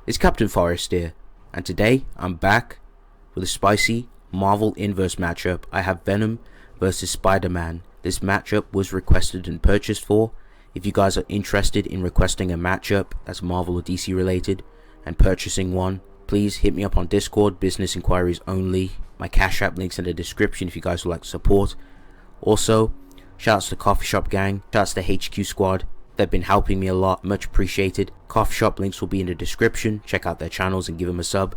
It's Captain Forest here, and today I'm back with a spicy Marvel Inverse matchup. I have Venom versus Spider-Man. This matchup was requested and purchased for. If you guys are interested in requesting a matchup that's Marvel or DC related and purchasing one, please hit me up on Discord, business inquiries only. My Cash App links in the description if you guys would like support. Also, shoutouts to Coffee Shop Gang, shoutouts to HQ Squad. They've been helping me a lot, much appreciated. Coffee Shop links will be in the description. Check out their channels and give them a sub.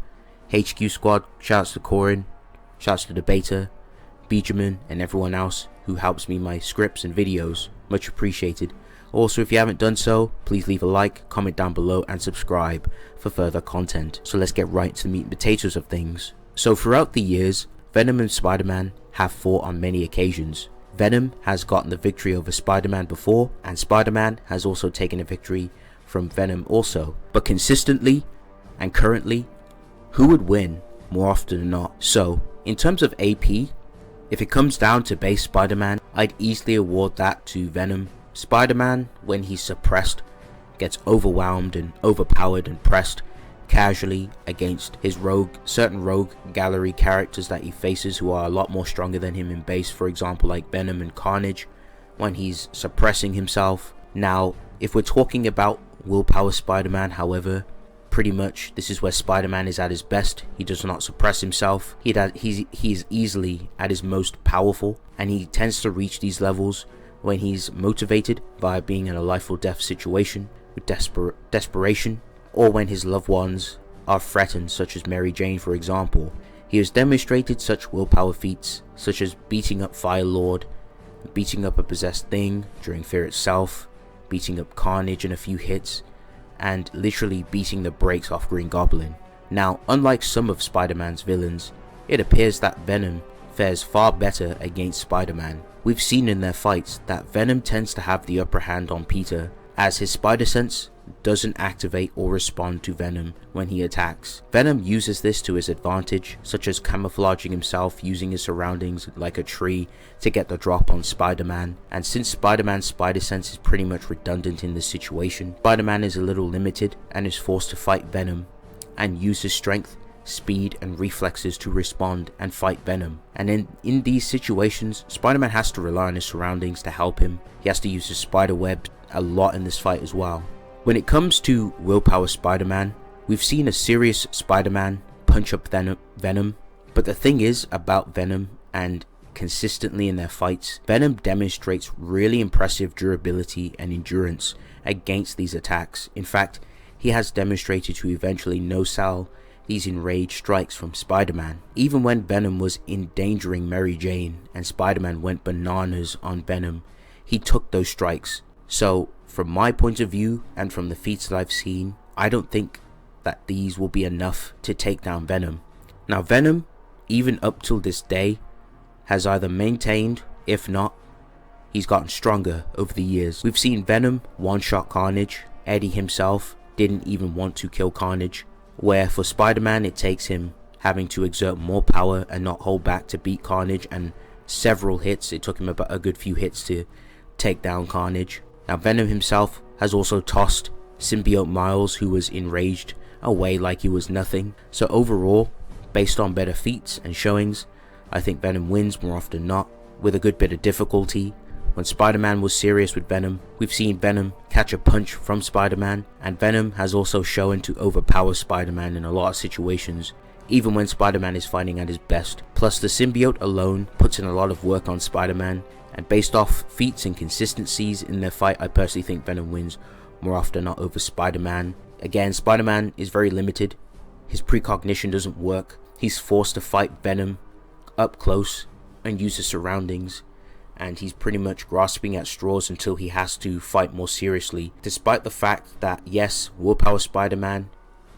HQ Squad, shoutouts to Korin, shoutouts to Debater, Benjamin, and everyone else who helps me my scripts and videos. Much appreciated. Also, if you haven't done so, please leave a like, comment down below, and subscribe for further content. So let's get right to the meat and potatoes of things. So throughout the years, Venom and Spider-Man have fought on many occasions. Venom has gotten the victory over Spider-Man before, and Spider-Man has also taken a victory from Venom also. But consistently and currently, who would win more often than not? So, in terms of AP, if it comes down to base Spider-Man, I'd easily award that to Venom. Spider-Man, when he's suppressed, gets overwhelmed and overpowered and pressed casually against his certain rogue gallery characters that he faces who are a lot more stronger than him in base, for example like Venom and Carnage, when he's suppressing himself. Now, if we're talking about Willpower Spider-Man, however, pretty much this is where Spider-Man is at his best. He does not suppress himself. He is easily at his most powerful, and he tends to reach these levels when he's motivated by being in a life or death situation with desperation, or when his loved ones are threatened, such as Mary Jane for example. He has demonstrated such willpower feats, such as beating up Firelord, beating up a possessed thing during Fear itself, beating up Carnage in a few hits, and literally beating the brakes off Green Goblin. Now, unlike some of Spider-Man's villains, it appears that Venom fares far better against Spider-Man. We've seen in their fights that Venom tends to have the upper hand on Peter, as his spider sense doesn't activate or respond to Venom when he attacks. Venom uses this to his advantage, such as camouflaging himself using his surroundings like a tree to get the drop on Spider-Man. And since Spider-Man's spider sense is pretty much redundant in this situation, Spider-Man is a little limited and is forced to fight Venom and use his strength, speed, and reflexes to respond and fight Venom. And in these situations, Spider-Man has to rely on his surroundings to help him. He has to use his spider web a lot in this fight as well. When it comes to Willpower Spider-Man, we've seen a serious Spider-Man punch up Venom, but the thing is about Venom and consistently in their fights, Venom demonstrates really impressive durability and endurance against these attacks. In fact, he has demonstrated to eventually no-sell these enraged strikes from Spider-Man. Even when Venom was endangering Mary Jane and Spider-Man went bananas on Venom, he took those strikes. So, from my point of view and from the feats that I've seen, I don't think that these will be enough to take down Venom. Now, Venom, even up till this day, has either maintained, if not, he's gotten stronger over the years. We've seen Venom one-shot Carnage. Eddie himself didn't even want to kill Carnage, where for Spider-Man it takes him having to exert more power and not hold back to beat Carnage, and several hits. It took him about a good few hits to take down Carnage. Now, Venom himself has also tossed Symbiote Miles, who was enraged, away like he was nothing. So overall, based on better feats and showings, I think Venom wins more often than not, with a good bit of difficulty. When Spider-Man was serious with Venom, we've seen Venom catch a punch from Spider-Man, and Venom has also shown to overpower Spider-Man in a lot of situations, even when Spider-Man is fighting at his best. Plus, the symbiote alone puts in a lot of work on Spider-Man, and based off feats and consistencies in their fight, I personally think Venom wins more often than not over Spider-Man. Again, Spider-Man is very limited. His precognition doesn't work. He's forced to fight Venom up close and use his surroundings, and he's pretty much grasping at straws until he has to fight more seriously. Despite the fact that, yes, Willpower Spider-Man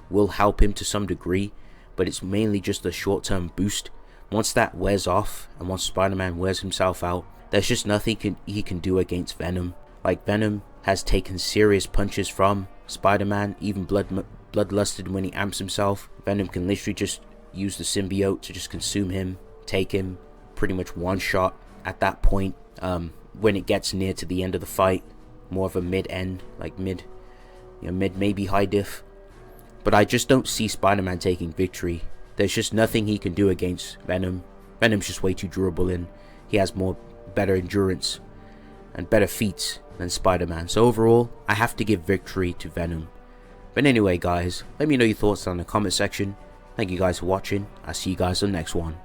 will help him to some degree, but it's mainly just a short-term boost. Once that wears off, and once Spider-Man wears himself out, there's just nothing he can do against Venom. Like, Venom has taken serious punches from Spider-Man, even bloodlusted when he amps himself. Venom can literally just use the symbiote to just consume him, take him, pretty much one shot at that point. When it gets near to the end of the fight, more of a mid-end, like mid maybe high diff But I just don't see Spider-Man taking victory. There's just nothing he can do against Venom. Venom's just way too durable, and he has better endurance and better feats than Spider-Man. So overall, I have to give victory to Venom. But anyway guys, let me know your thoughts down in the comment section. Thank you guys for watching. I'll see you guys on the next one.